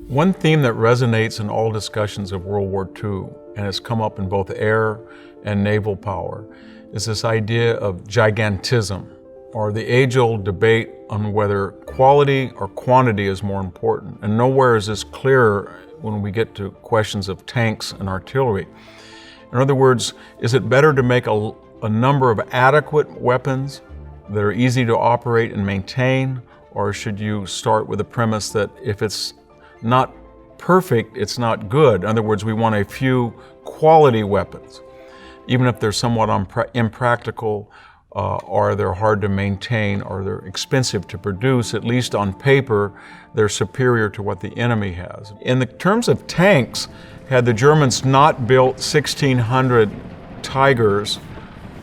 One theme that resonates in all discussions of World War II, and has come up in both air and naval power, is this idea of gigantism, or the age-old debate on whether quality or quantity is more important. And nowhere is this clearer when we get to questions of tanks and artillery. In other words, is it better to make a number of adequate weapons that are easy to operate and maintain, or should you start with the premise that if it's not perfect, it's not good? In other words, we want a few quality weapons, even if they're somewhat impractical, or they're hard to maintain, or they're expensive to produce. At least on paper, they're superior to what the enemy has. In the terms of tanks, had the Germans not built 1,600 Tigers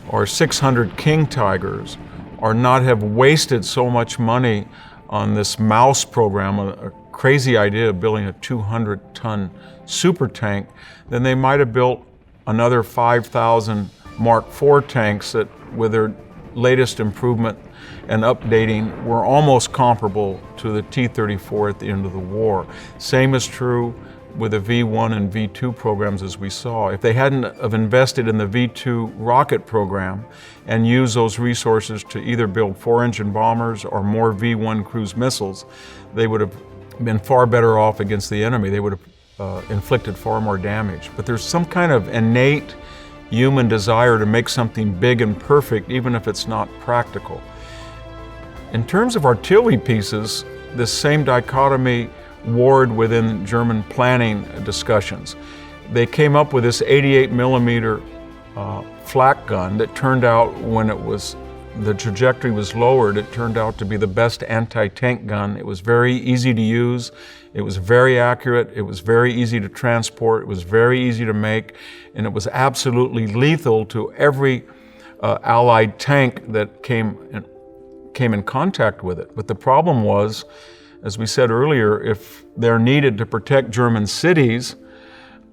or 600 King Tigers, or not have wasted so much money on this Mouse program, a crazy idea of building a 200-ton super tank, then they might have built another 5,000 Mark IV tanks that, with their latest improvement and updating, were almost comparable to the T-34 at the end of the war. Same is true with the V-1 and V-2 programs, as we saw. If they hadn't have invested in the V-2 rocket program and used those resources to either build 4-engine bombers or more V-1 cruise missiles, they would have been far better off against the enemy. They would have inflicted far more damage. But there's some kind of innate human desire to make something big and perfect, even if it's not practical. In terms of artillery pieces, this same dichotomy warred within German planning discussions. They came up with this 88 millimeter flak gun that turned out, when the trajectory was lowered, it turned out to be the best anti-tank gun. It was very easy to use, it was very accurate, it was very easy to transport, it was very easy to make, and it was absolutely lethal to every Allied tank that came in contact with it. But the problem was, as we said earlier, if they're needed to protect German cities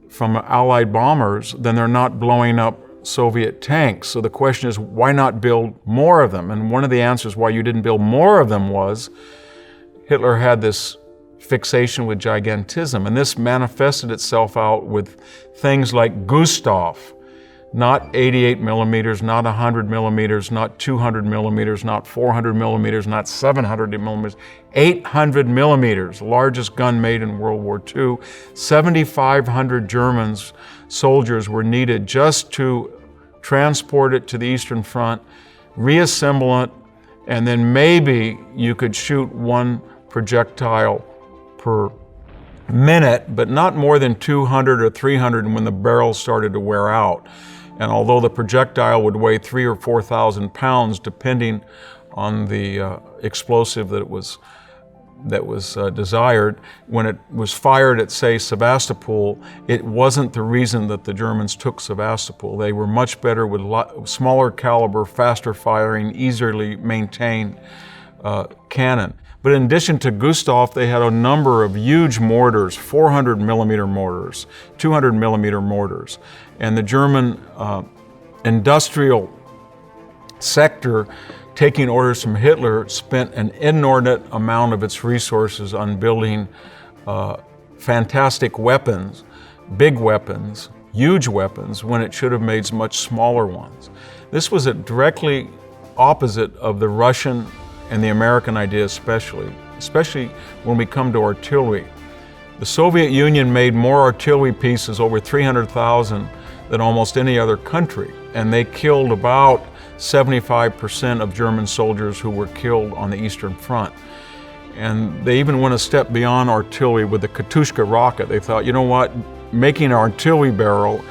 from Allied bombers, then they're not blowing up Soviet tanks. So the question is, why not build more of them? And one of the answers why you didn't build more of them was Hitler had this fixation with gigantism, and this manifested itself out with things like Gustav, not 88 millimeters, not 100 millimeters, not 200 millimeters, not 400 millimeters, not 700 millimeters, 800 millimeters, largest gun made in World War II. 7,500 Germans, soldiers, were needed just to transport it to the Eastern Front, reassemble it, and then maybe you could shoot one projectile per minute, but not more than 200 or 300 when the barrels started to wear out. And although the projectile would weigh 3,000 or 4,000 pounds, depending on the explosive that was desired, when it was fired at, say, Sevastopol, it wasn't the reason that the Germans took Sevastopol. They were much better with smaller caliber, faster firing, easily maintained cannon. But in addition to Gustav, they had a number of huge mortars, 400 millimeter mortars, 200 millimeter mortars. And the German industrial sector, taking orders from Hitler, spent an inordinate amount of its resources on building fantastic weapons, big weapons, huge weapons, when it should have made much smaller ones. This was directly opposite of the Russian and the American idea, especially when we come to artillery. The Soviet Union made more artillery pieces, over 300,000, than almost any other country, and they killed about 75% of German soldiers who were killed on the Eastern Front. And they even went a step beyond artillery with the Katyusha rocket. They thought, you know what, making an artillery barrel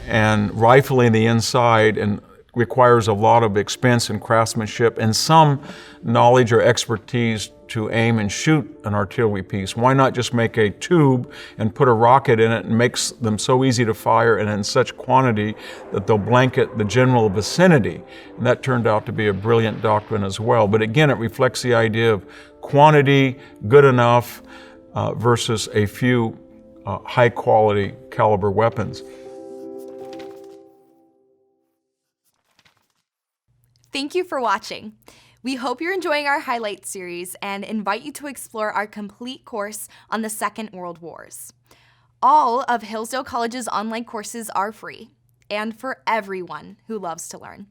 and rifling the inside and requires a lot of expense and craftsmanship and some knowledge or expertise to aim and shoot an artillery piece. Why not just make a tube and put a rocket in it and makes them so easy to fire and in such quantity that they'll blanket the general vicinity? And that turned out to be a brilliant doctrine as well. But again, it reflects the idea of quantity, good enough, versus a few high quality caliber weapons. Thank you for watching. We hope you're enjoying our highlight series and invite you to explore our complete course on the Second World Wars. All of Hillsdale College's online courses are free and for everyone who loves to learn.